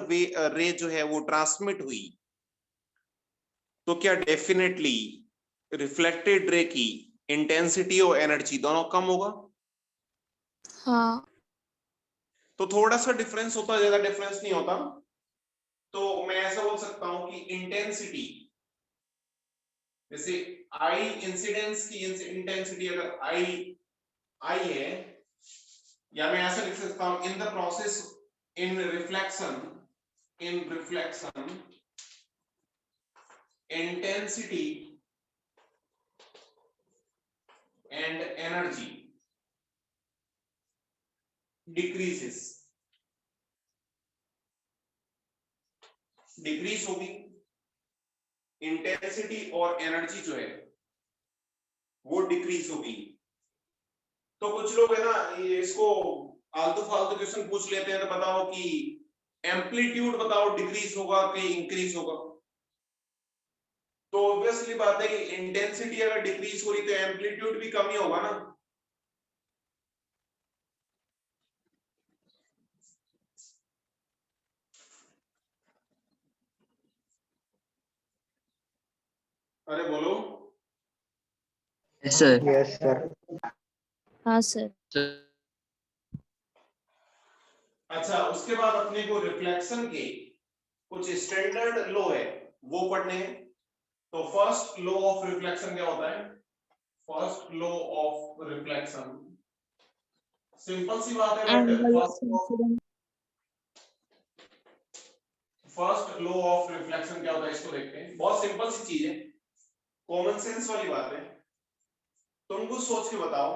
रे जो है वो ट्रांसमिट हुई, तो क्या डेफिनेटली रिफ्लेक्टेड रे की इंटेंसिटी और एनर्जी दोनों कम होगा। हाँ। तो थोड़ा सा डिफरेंस होता, ज्यादा डिफरेंस नहीं होता। तो मैं ऐसा बोल सकता हूं कि इंटेंसिटी, जैसे आई इंसिडेंस की इंटेंसिटी अगर आई है, या मैं ऐसा लिख सकता हूं in the process in reflection intensity and energy decrease होगी। इंटेंसिटी और एनर्जी जो है वो डिक्रीज होगी। तो कुछ लोग है ना, ये इसको आलतू फालतू क्वेश्चन पूछ लेते हैं, तो बताओ कि एम्पलीट्यूड बताओ, डिक्रीज होगा कि इंक्रीज होगा। तो ऑब्वियसली बात है कि इंटेंसिटी अगर डिक्रीज हो रही तो एम्पलीट्यूड भी कम ही होगा ना। अरे बोलो। Yes, sir. Yes, sir. हाँ सर। Sir. अच्छा, उसके बाद अपने को रिफ्लेक्शन के कुछ स्टैंडर्ड लॉ है वो पढ़ने हैं। तो फर्स्ट लॉ ऑफ रिफ्लेक्शन क्या होता है? First law of reflection simple सी बात है, angle but of incidence. First law of reflection क्या होता है इसको देखते हैं। बहुत सिंपल सी चीज है, कॉमन सेंस वाली बात है। तुम कुछ सोच के बताओ,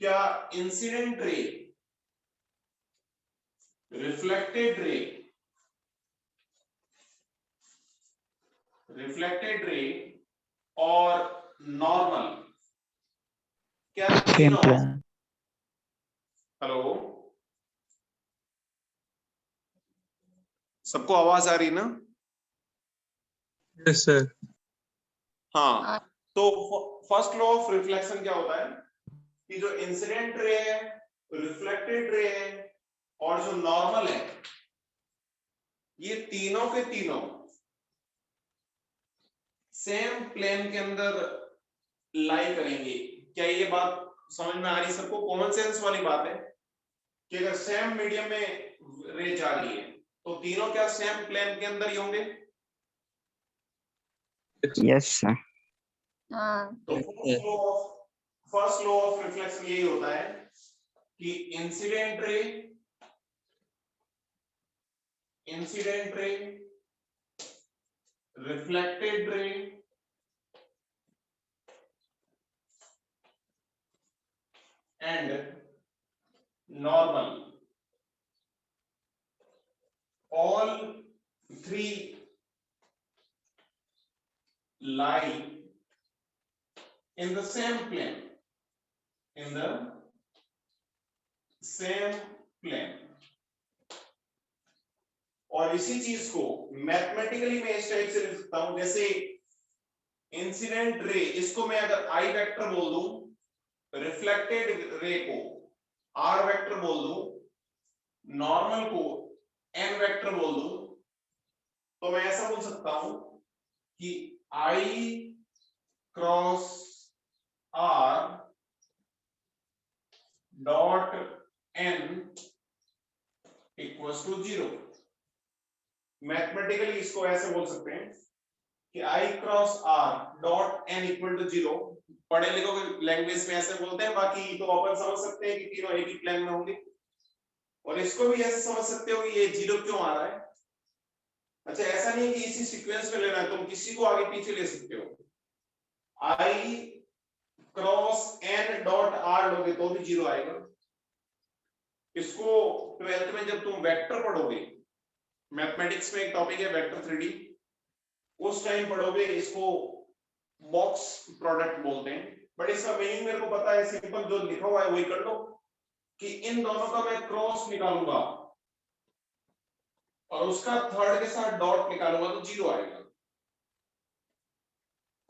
क्या इंसिडेंट रे, रिफ्लेक्टेड रे और नॉर्मल, क्या Same तीनों, plan. हेलो सबको आवाज आ रही ना? Yes, sir. हाँ। तो फर्स्ट लॉ ऑफ रिफ्लेक्शन क्या होता है कि जो इंसिडेंट रे है, रिफ्लेक्टेड रे है और जो नॉर्मल है, ये तीनों के तीनों सेम प्लेन के अंदर लाई करेंगे। क्या ये बात समझ में आ रही सबको? कॉमन सेंस वाली बात है कि अगर सेम मीडियम में रे जा रही है तो तीनों क्या सेम प्लेन के अंदर ही होंगे? Yes, sir. हाँ। तो फर्स्ट लॉ ऑफ रिफ्लेक्शन यही होता है कि incident ray reflected ray and normal, all three lie in the same plane, और इसी चीज को मैथमेटिकली मैं इस टाइप से लिख सकता हूं, जैसे इंसिडेंट रे, इसको मैं अगर आई वेक्टर बोल दूं, रिफ्लेक्टेड रे को आर वेक्टर बोल दूं, नॉर्मल को एन वेक्टर बोल दूं, तो मैं ऐसा बोल सकता हूं कि I cross R dot N equals to 0। Mathematically इसको ऐसे बोल सकते हैं कि I cross R dot N equal to 0। पढ़े लिखो के लैंग्वेज में ऐसे बोलते हैं, बाकी तो अपन समझ सकते हैं कि तीनों एक ही प्लेन में होंगे। और इसको भी ऐसे समझ सकते हो कि ये 0 क्यों आ रहा है। अच्छा, ऐसा नहीं कि इसी सीक्वेंस में लेना है, तुम किसी को आगे पीछे ले सकते हो। आई क्रॉस एन डॉट आर लोगे तो भी 0 आएगा। इसको 12th में जब तुम वेक्टर पढ़ोगे, मैथमेटिक्स में एक टॉपिक है वेक्टर 3D, उस टाइम पढ़ोगे इसको बॉक्स प्रोडक्ट बोलते हैं, बट इसका मीनिंग मेरे को पता है, सिंपल जो लिखा हुआ है वही कर लो कि इन दोनों का मैं क्रॉस निकालूंगा और उसका थर्ड के साथ डॉट निकालूंगा तो 0 आएगा।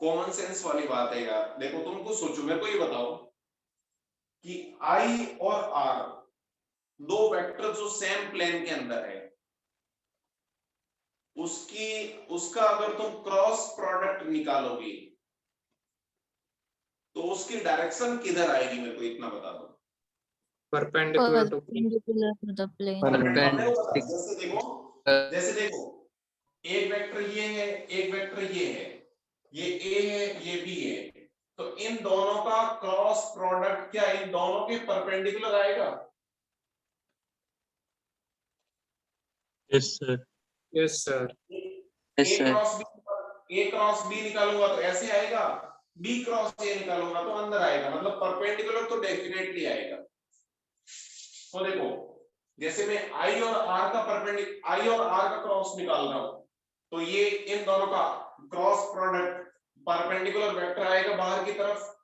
कॉमन सेंस वाली बात है यार। देखो तुमको सोचो, मेरे को ये बताओ कि आई और आर दो वेक्टर जो सेम प्लेन के अंदर है, उसका अगर तुम क्रॉस प्रोडक्ट निकालोगे तो उसकी डायरेक्शन किधर आएगी, मेरे को इतना बता दो। Perpendicular to Perpendicular to the plane. जैसे देखो एक वेक्टर ये है, एक वेक्टर ये है, ये ए है, ये बी है, तो इन दोनों का क्रॉस प्रोडक्ट क्या इन दोनों के परपेंडिकुलर आएगा? Yes, sir. yes sir. Yes, ए sir. क्रॉस बी निकालूंगा तो ऐसे आएगा, बी क्रॉस ए निकालूंगा तो अंदर आएगा, मतलब परपेंडिकुलर तो डेफिनेटली आएगा। तो देखो जैसे मैं आई और आर का क्रॉस निकाल रहा हूं, तो ये इन दोनों का क्रॉस प्रोडक्ट परपेंडिकुलर वेक्टर आएगा बाहर की तरफ।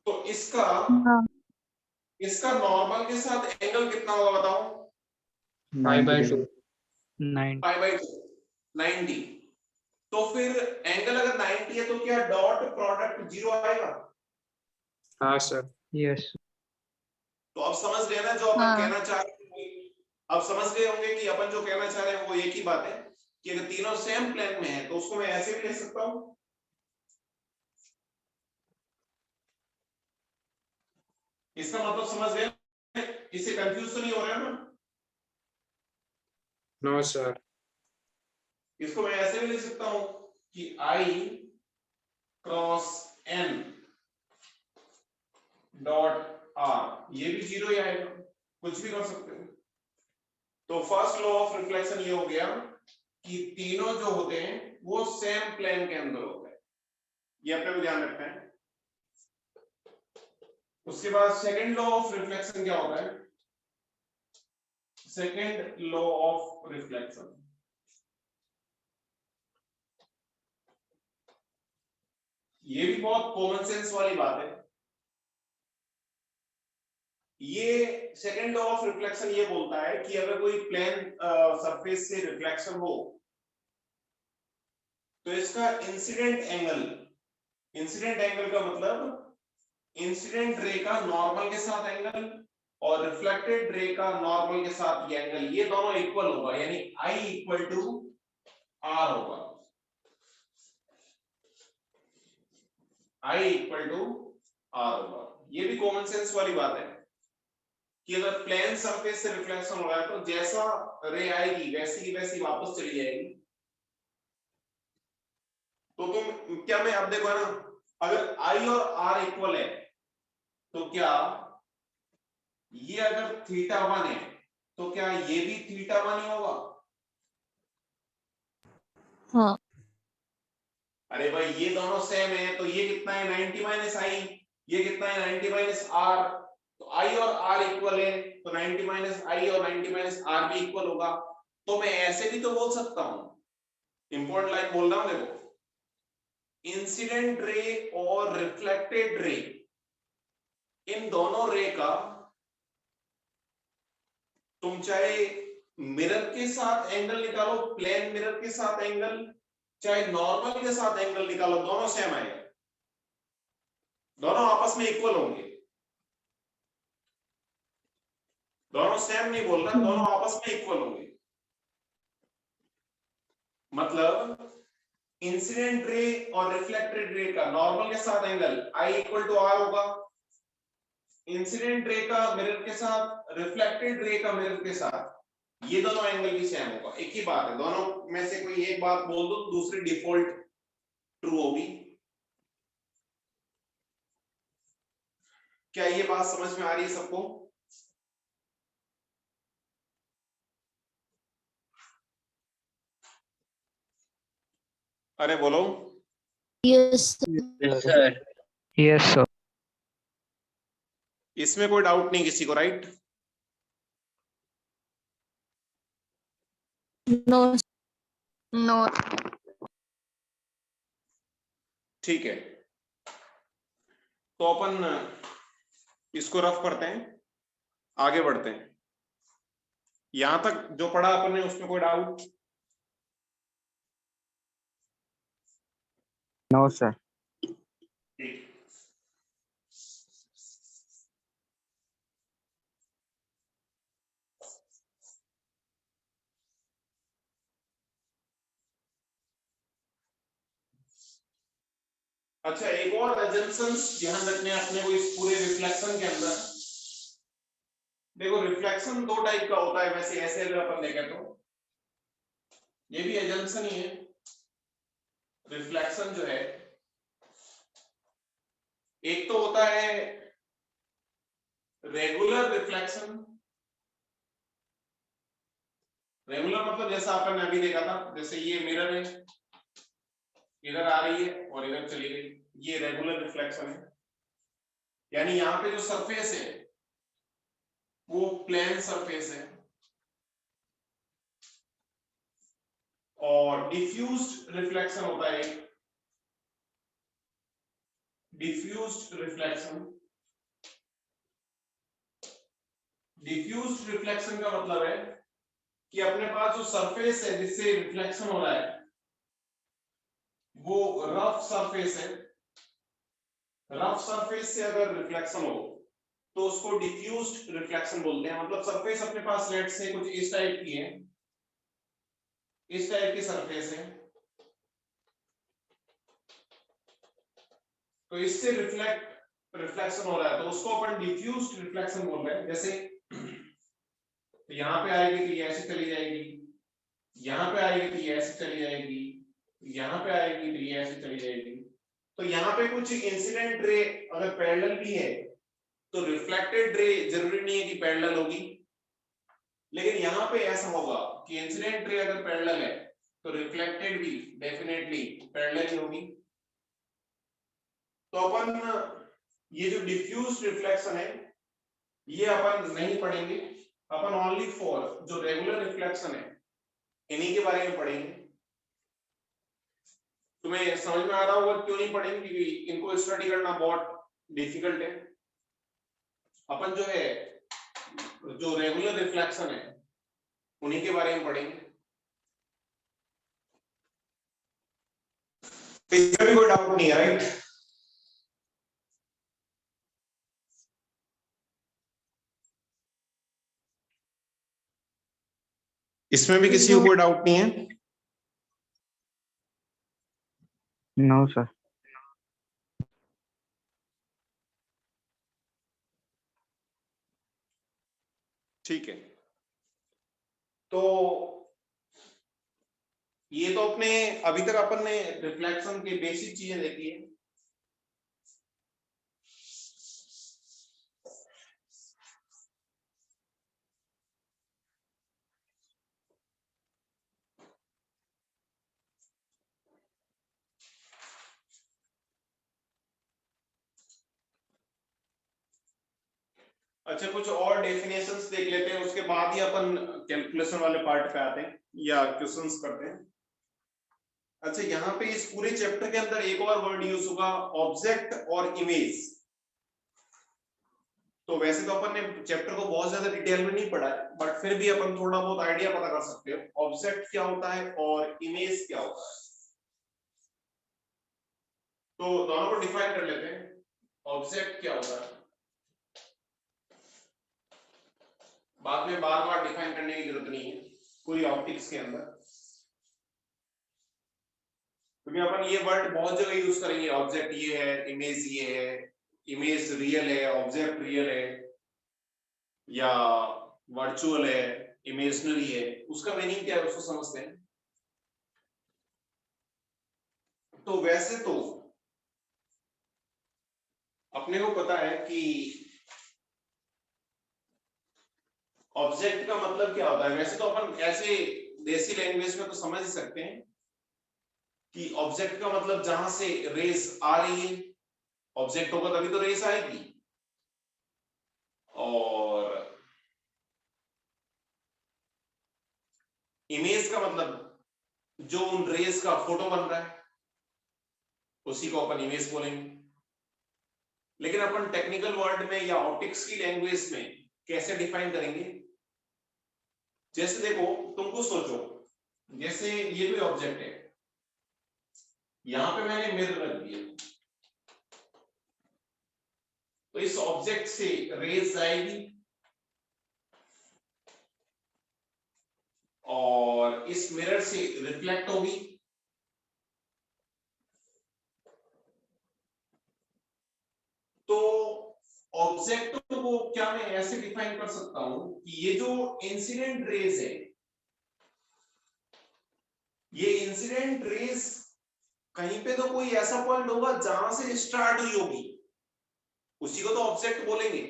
तो इसका हाँ, नॉर्मल के साथ एंगल कितना होगा बताओ? Pi by 2. 9. Pi by 90। तो फिर एंगल अगर 90 है तो क्या डॉट प्रोडक्ट 0 आएगा? हाँ sir. Yes. तो अब समझ गए ना जो अपन हाँ। कहना चाह रहे हैं, अब समझ गए होंगे कि अपन जो कहना चाह रहे हैं वो एक ही बात है कि अगर तीनों सेम प्लेन में है तो उसको मैं ऐसे भी लिख सकता हूं। इसका मतलब समझ गए? इससे कंफ्यूज तो नहीं हो रहे हो ना? No sir. इसको मैं ऐसे भी लिख सकता हूं कि I cross N dot are, ये भी 0 ही आएगा, कुछ भी कर सकते हो। तो फर्स्ट लॉ ऑफ रिफ्लेक्शन ये हो गया कि तीनों जो होते हैं वो सेम प्लेन के अंदर होते हैं, ये अपने को ध्यान रखना है। उसके बाद सेकंड लॉ ऑफ रिफ्लेक्शन क्या होता है? सेकंड लॉ ऑफ रिफ्लेक्शन, ये भी बहुत कॉमन सेंस वाली बात है। ये सेकंड लॉ ऑफ रिफ्लेक्शन ये बोलता है कि अगर कोई प्लेन सरफेस से रिफ्लेक्शन हो तो इसका इंसिडेंट एंगल का मतलब इंसिडेंट रे का नॉर्मल के साथ एंगल और रिफ्लेक्टेड रे का नॉर्मल के साथ ये एंगल, ये दोनों इक्वल होगा, यानी I इक्वल टू आर होगा। I इक्वल टू आर होगा। ये भी कॉमन सेंस वाली बात है कि अगर प्लेन सरफेस से रिफ्लेक्शन हो रहा है तो जैसा रे आएगी वैसी की वैसी वापस चली जाएगी। तो तुम क्या, मैं अब देखो ना, अगर I और R इक्वल है तो क्या ये अगर θ1 है तो क्या ये भी θ1 ही होगा? हाँ, अरे भाई ये दोनों सेम है तो ये कितना है 90 माइनस आई, ये कितना है 90 माइनस आर, तो आई और आर इक्वल है तो 90 माइनस आई और 90 माइनस आर भी इक्वल होगा। तो मैं ऐसे भी तो बोल सकता हूं, इंपॉर्टेंट लाइन बोल रहा हूं, देखो इंसिडेंट रे और रिफ्लेक्टेड रे, इन दोनों रे का तुम चाहे मिरर के साथ एंगल निकालो, प्लेन मिरर के साथ एंगल, चाहे नॉर्मल के साथ एंगल निकालो, दोनों सेम आएगा, दोनों आपस में इक्वल होंगे। दोनों सेम नहीं बोल रहा, दोनों आपस में इक्वल होंगे। मतलब इंसिडेंट रे और रिफ्लेक्टेड रे का नॉर्मल के साथ angle I equal to R होगा, इंसिडेंट रे का मिरर के साथ, रिफ्लेक्टेड रे का मिरर के साथ, ये दोनों एंगल भी सेम होगा। एक ही बात है, दोनों में से कोई एक बात बोल दो दूसरी डिफॉल्ट ट्रू होगी। क्या ये बात समझ में आ रही है सबको? अरे बोलो। yes, Yes, sir. Yes, sir. इसमें कोई डाउट नहीं किसी को, राइट? no, No. ठीक है, तो अपन इसको रफ करते हैं, आगे बढ़ते हैं। यहां तक जो पढ़ा अपन ने उसमें कोई डाउट? No, sir. ठीक। अच्छा, एक और assumptions ध्यान रखने अपने को इस पूरे रिफ्लेक्शन के अंदर। देखो, रिफ्लेक्शन दो टाइप का होता है वैसे, ऐसे अगर अपन देखें तो ये भी assumption ही है। रिफ्लेक्शन जो है, एक तो होता है रेगुलर रिफ्लेक्शन। रेगुलर मतलब जैसा अपन ने अभी देखा था, जैसे ये मिरर है, इधर आ रही है और इधर चली गई, ये रेगुलर रिफ्लेक्शन है। यानी यहाँ पे जो सरफेस है वो प्लेन सरफेस है। और डिफ्यूज्ड रिफ्लेक्शन होता है, डिफ्यूज्ड रिफ्लेक्शन। डिफ्यूज्ड रिफ्लेक्शन का मतलब है कि अपने पास जो सरफेस है जिससे रिफ्लेक्शन हो रहा है वो रफ सरफेस है। रफ सरफेस से अगर रिफ्लेक्शन हो तो उसको डिफ्यूज्ड रिफ्लेक्शन बोलते हैं। मतलब सरफेस अपने पास लेट से कुछ इस टाइप की है, इस टाइप की सरफेस है, तो इससे रिफ्लेक्शन हो रहा है, तो उसको अपन डिफ्यूज्ड रिफ्लेक्शन बोल रहे हैं। जैसे तो यहाँ पे आएगी तो ये ऐसे चली जाएगी, यहाँ पे आएगी तो ये ऐसे चली जाएगी, यहाँ पे आएगी तो ये ऐसे चली जाएगी। तो यहाँ पे कुछ इंसिडेंट रे अगर पैरेलल भी है तो रिफ्लेक्टेड रे जरूरी नहीं है कि पैरेलल होगी, लेकिन यहाँ पे ऐसा होगा कि इंसिडेंट रे अगर पैरेलल है तो रिफ्लेक्टेड भी डेफिनेटली पैरेलल ही होगी। तो अपन ये जो डिफ्यूज रिफ्लेक्शन है ये अपन नहीं पढ़ेंगे, अपन ओनली फॉर जो रेगुलर रिफ्लेक्शन है इन्हीं के बारे में पढ़ेंगे। तुम्हें समझ में आ रहा होगा क्यों नहीं पढ़ेंगे, क्योंकि इनको स्टडी करना बहुत डिफिकल्ट है। अपन जो है जो रेगुलर रिफ्लेक्शन है उन्हीं के बारे में पढ़ेंगे। तो इसमें भी कोई डाउट नहीं है, राइट? इसमें भी किसी को कोई डाउट नहीं है? No, sir. ठीक है, तो ये तो अपने अभी तक अपन ने रिफ्लेक्शन की बेसिक चीजें देखी है। अच्छा, कुछ और डेफिनेशंस देख लेते हैं, उसके बाद ही अपन कैलकुलेशन वाले पार्ट पे आते हैं या क्वेश्चंस करते हैं। अच्छा, यहाँ पे इस पूरे चैप्टर के अंदर एक और वर्ड यूज होगा, ऑब्जेक्ट और इमेज। तो वैसे तो अपन ने चैप्टर को बहुत ज्यादा डिटेल में नहीं पढ़ा है, बट फिर भी अपन थोड़ा बहुत आइडिया पता कर सकते हो ऑब्जेक्ट क्या होता है और इमेज क्या होता है। तो दोनों को डिफाइन कर लेते हैं। ऑब्जेक्ट क्या होता है, बाद में बार बार डिफाइन करने की जरूरत नहीं है पूरी ऑप्टिक्स के अंदर, क्योंकि अपन ये वर्ड बहुत जगह यूज करेंगे। ऑब्जेक्ट ये है, इमेज ये है, इमेज रियल है, ऑब्जेक्ट रियल है या वर्चुअल है, इमेजिनरी है, उसका मीनिंग क्या है उसको समझते हैं। तो वैसे तो अपने को पता है कि ऑब्जेक्ट का मतलब क्या होता है। वैसे तो अपन ऐसे देसी लैंग्वेज में तो समझ ही सकते हैं कि ऑब्जेक्ट का मतलब जहां से रेस आ रही है, ऑब्जेक्ट होगा तभी तो रेस आएगी। और इमेज का मतलब जो उन रेस का फोटो बन रहा है। उसी को अपन इमेज बोलेंगे। लेकिन अपन टेक्निकल वर्ड में या ऑप्टिक्स की लैंग्वेज में कैसे डिफाइन करेंगे? जैसे देखो, तुमको सोचो, जैसे ये कोई ऑब्जेक्ट है, यहां पे मैंने मिरर रख दिया, तो इस ऑब्जेक्ट से रेज आएगी और इस मिरर से रिफ्लेक्ट होगी। तो ऑब्जेक्ट को क्या मैं ऐसे डिफाइन कर सकता हूं कि ये जो इंसिडेंट रेज है, ये इंसिडेंट रेज कहीं पे तो कोई ऐसा पॉइंट होगा जहां से स्टार्ट हुई होगी, उसी को तो ऑब्जेक्ट बोलेंगे।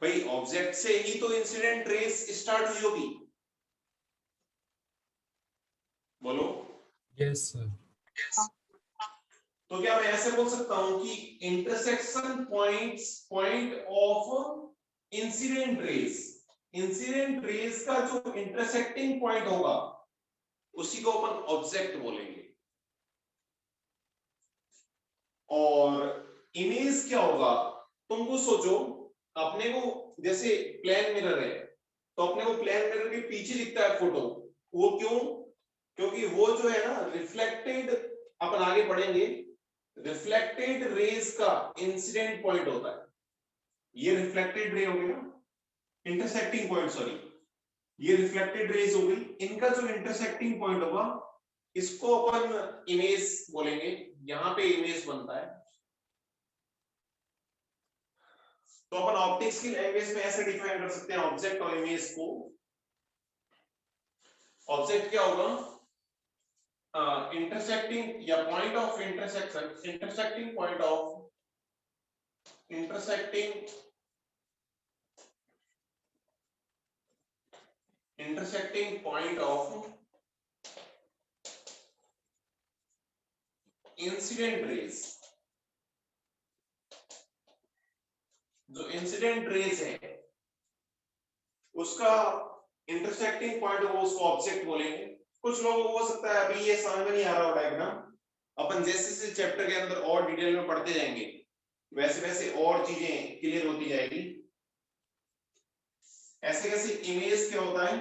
भाई ऑब्जेक्ट से ही तो इंसिडेंट रेज स्टार्ट हुई होगी, बोलो। Yes, sir. तो क्या मैं ऐसे बोल सकता हूं कि intersection point of incident raise का जो इंटरसेक्टिंग पॉइंट होगा उसी को अपन ऑब्जेक्ट बोलेंगे। और इमेज क्या होगा? तुमको सोचो, अपने को जैसे प्लेन मिरर है, तो अपने को प्लेन मिरर के पीछे दिखता है फोटो, वो क्यों? क्योंकि वो जो है ना रिफ्लेक्टेड, अपन आगे पढ़ेंगे, रिफ्लेक्टेड रेज का इंसिडेंट पॉइंट होता है। ये रिफ्लेक्टेड रे हो गई ना, इंटरसेक्टिंग पॉइंट, सॉरी, ये रिफ्लेक्टेड रेज हो गई, इनका जो इंटरसेक्टिंग पॉइंट होगा इसको अपन इमेज बोलेंगे। यहां पे इमेज बनता है। तो अपन ऑप्टिक्स की लैंग्वेज में ऐसे डिफाइन कर सकते हैं ऑब्जेक्ट और इमेज को। ऑब्जेक्ट क्या होगा? इंटरसेक्टिंग या point of intersection, intersecting point of intersecting point of incident raise. जो इंसिडेंट रेज है उसका इंटरसेक्टिंग पॉइंट वो उसको ऑब्जेक्ट बोलेंगे। कुछ लोगों को हो सकता है अभी ये समझ में नहीं आ रहा हो डायग्राम, अपन जैसे जैसे चैप्टर के अंदर और डिटेल में पढ़ते जाएंगे वैसे वैसे और चीजें क्लियर होती जाएगी। ऐसे कैसे इमेज क्या होता है?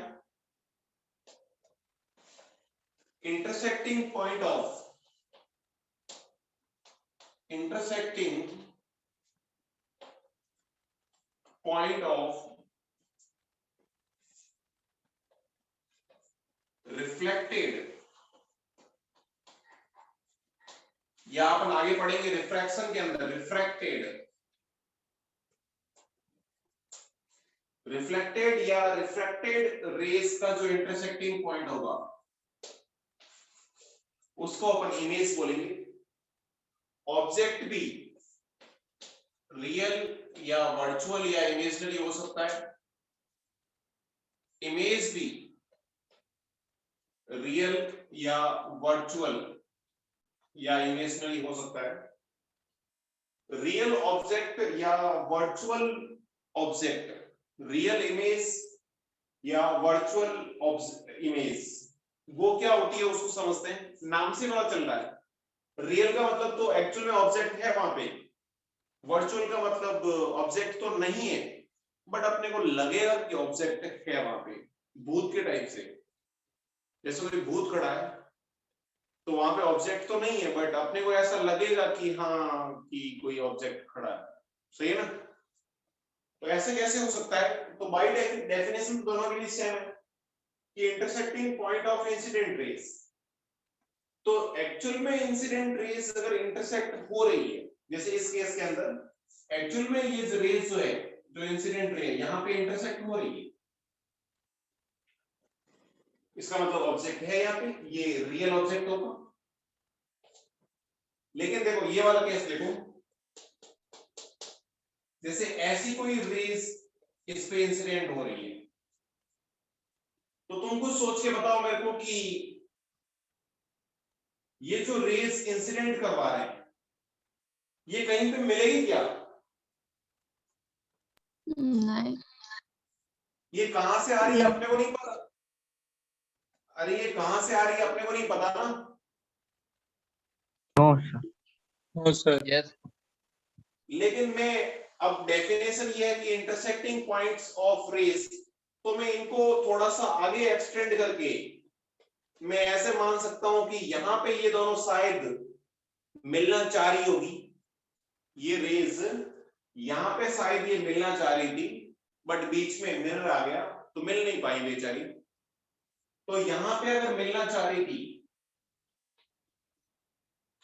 इंटरसेक्टिंग पॉइंट ऑफ रिफ्लेक्टेड, या अपन आगे पढ़ेंगे रिफ्रैक्शन के अंदर रिफ्लेक्टेड या रिफ्रैक्टेड रेज का जो इंटरसेक्टिंग पॉइंट होगा उसको अपन इमेज बोलेंगे। ऑब्जेक्ट भी रियल या वर्चुअल या इमेजिनरी हो सकता है। इमेज भी रियल या वर्चुअल या इमेजिनरी हो सकता है। रियल ऑब्जेक्ट या वर्चुअल ऑब्जेक्ट, रियल इमेज या वर्चुअल इमेज, वो क्या होती है उसको समझते हैं। नाम से पता चल रहा है, रियल का मतलब तो एक्चुअल में ऑब्जेक्ट है वहां पे, वर्चुअल का मतलब ऑब्जेक्ट तो नहीं है बट अपने को लगेगा कि ऑब्जेक्ट है वहां पे, भूत के टाइप से। जैसे कोई भूत खड़ा है तो वहां पे ऑब्जेक्ट तो नहीं है बट अपने को ऐसा लगेगा कि हाँ कि कोई ऑब्जेक्ट खड़ा है, सही है ना? तो ऐसे कैसे हो सकता है? तो बाय डेफिनेशन दोनों के लिए सेम है कि intersecting point of incident raise. तो एक्चुअल में इंसिडेंट रेज अगर इंटरसेक्ट हो रही है, जैसे इस केस के अंदर एक्चुअल में ये रेज जो है, जो इंसिडेंट रे यहां पे इंटरसेक्ट हो रही है, इसका मतलब ऑब्जेक्ट है यहाँ पे, ये रियल ऑब्जेक्ट होगा। लेकिन देखो ये वाला केस देखो, जैसे ऐसी कोई रेज इस पे इंसिडेंट हो रही है, तो तुम कुछ सोच के बताओ मेरे को कि ये जो रेज इंसिडेंट करवा रहे हैं ये कहीं पे मिलेगी क्या? नहीं। ये कहां से आ रही है अपने को नहीं पता। अरे ये कहां से आ रही है अपने को नहीं पता ना, no sir. No, sir. Yes. लेकिन मैं अब डेफिनेशन ये है कि इंटरसेक्टिंग पॉइंट्स ऑफ रेस, तो मैं इनको थोड़ा सा आगे एक्सटेंड करके मैं ऐसे मान सकता हूं कि यहां पे ये दोनों शायद मिलना चाह रही होगी, ये रेज यहां पे शायद ये मिलना चाह रही थी, बट बीच में मिरर आ गया तो मिल नहीं पाई बेचारी। तो यहां पे अगर मिलना चाह रही थी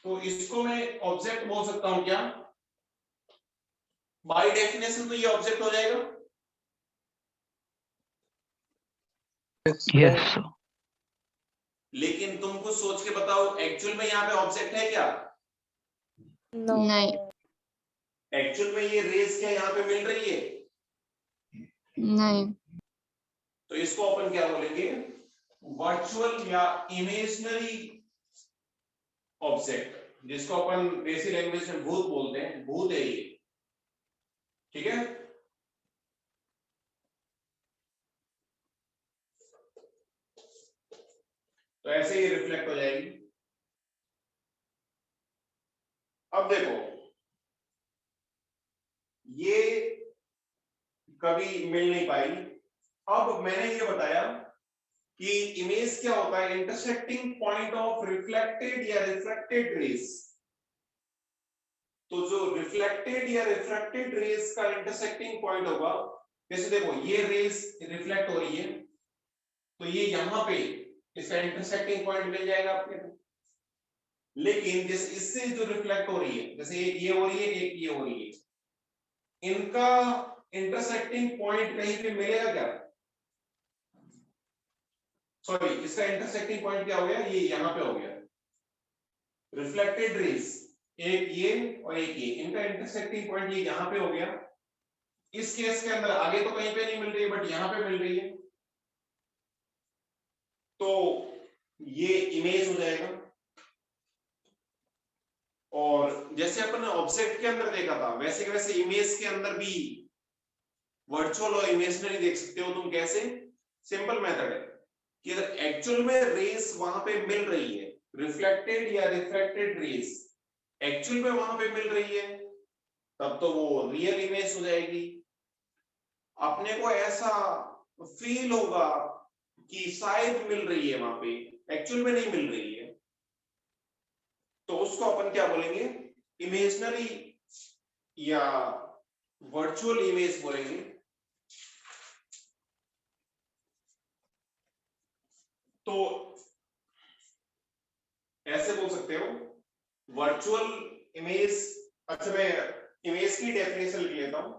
तो इसको मैं ऑब्जेक्ट बोल सकता हूं क्या? बाय डेफिनेशन तो ये ऑब्जेक्ट हो जाएगा। Yes, sir. लेकिन तुम कुछ सोच के बताओ, एक्चुअल में यहाँ पे ऑब्जेक्ट है क्या? नहीं। एक्चुअल में ये रेस क्या यहाँ पे मिल रही है? नहीं। तो इसको अपन क्या बोलेंगे? वर्चुअल या इमेजिनरी ऑब्जेक्ट, जिसको अपन देसी लैंग्वेज में भूत बोलते हैं, भूत है ये, ठीक है। तो ऐसे ही रिफ्लेक्ट हो जाएगी। अब देखो, ये कभी मिल नहीं पाई। अब मैंने ये बताया कि इमेज क्या होता है? इंटरसेक्टिंग पॉइंट ऑफ रिफ्लेक्टेड या रिफ्रैक्टेड रेस। तो जो रिफ्लेक्टेड या रिफ्रैक्टेड रेस का इंटरसेक्टिंग पॉइंट होगा, जैसे देखो ये रेस रिफ्लेक्ट हो रही है तो ये यहां पे इसका इंटरसेक्टिंग पॉइंट मिल जाएगा आपके को। लेकिन जैसे इससे जो रिफ्लेक्ट हो रही है, जैसे एक ये हो रही है, एक ये हो रही है, इनका इंटरसेक्टिंग पॉइंट कहीं पे मिलेगा क्या? सॉरी, इसका इंटरसेक्टिंग पॉइंट क्या हो गया? ये यहां पे हो गया। रिफ्लेक्टेड रेस, एक ये और एक ये, इनका इंटरसेक्टिंग पॉइंट ये यहां पे हो गया। इस केस के अंदर आगे तो कहीं पे नहीं मिल रही है, बट यहां पे मिल रही है, तो ये इमेज हो जाएगा। और जैसे अपन ने ऑब्जेक्ट के अंदर देखा था, वैसे वैसे इमेज के अंदर भी वर्चुअल और इमेजिनरी देख सकते हो तुम। कैसे? सिंपल मेथड है कि अगर एक्चुअल में रेस वहां पे मिल रही है, रिफ्लेक्टेड या रिफ्रैक्टेड रेस एक्चुअल में वहां पे मिल रही है, तब तो वो रियल इमेज हो जाएगी। अपने को ऐसा फील होगा कि शायद मिल रही है, वहां पे एक्चुअल में नहीं मिल रही है, तो उसको अपन क्या बोलेंगे? इमेजिनरी या वर्चुअल इमेज बोलेंगे। तो ऐसे बोल सकते हो वर्चुअल इमेज। अच्छा, मैं इमेज की डेफिनेशन लिख लेता हूं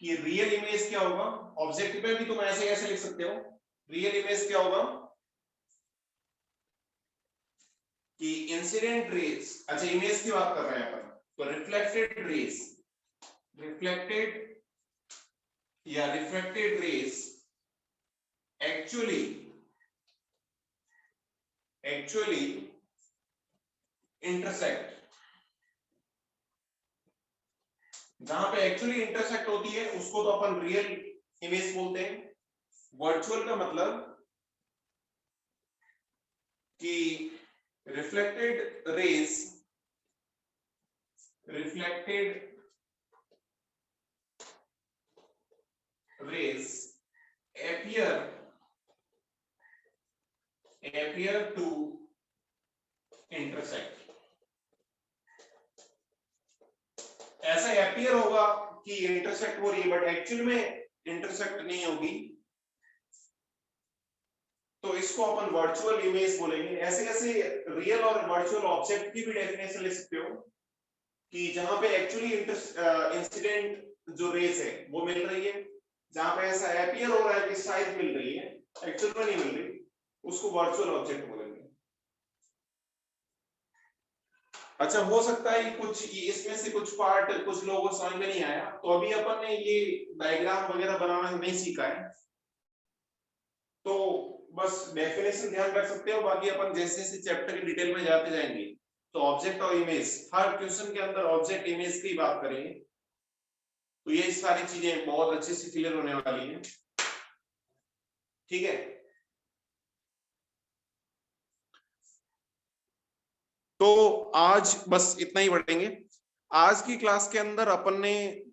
कि रियल इमेज क्या होगा। ऑब्जेक्ट पे भी तुम ऐसे कैसे लिख सकते हो? रियल इमेज क्या होगा कि इंसिडेंट रेज, अच्छा इमेज की बात कर रहे हैं अपन, तो रिफ्लेक्टेड रेज, रिफ्लेक्टेड या रिफ्रैक्टेड रेज एक्चुअली इंटरसेक्ट। जहां पे एक्चुअली इंटरसेक्ट होती है उसको तो अपन रियल इमेज बोलते हैं। वर्चुअल का मतलब कि reflected raise appear to intersect। ऐसा appear होगा कि इंटरसेक्ट हो रही है, बट एक्चुअल में इंटरसेक्ट नहीं होगी, तो इसको अपन वर्चुअल इमेज बोलेंगे। ऐसे ऐसे रियल और वर्चुअल ऑब्जेक्ट की भी डेफिनेशन ले सकते हो कि जहां पे एक्चुअली इंसिडेंट जो रेस है वो मिल रही है, जहां पे ऐसा अपीयर हो रहा है कि शायद मिल रही है, एक्चुअल में नहीं मिल रही, उसको वर्चुअल ऑब्जेक्ट बोलेंगे। अच्छा, हो सकता है कुछ इसमें से कुछ पार्ट कुछ लोगों को समझ में नहीं आया, तो अभी अपन ने ये डायग्राम वगैरह बनाना नहीं सीखा है, तो बस डेफिनेशन ध्यान रख सकते हो। बाकी अपन जैसे जैसे चैप्टर की डिटेल में जाते जाएंगे तो ऑब्जेक्ट और इमेज, हर क्वेश्चन के अंदर ऑब्जेक्ट इमेज की बात करेंगे, तो ये सारी चीजें बहुत अच्छे से क्लियर होने वाली है। ठीक है। तो आज बस इतना ही पढ़ेंगे। आज की क्लास के अंदर अपन ने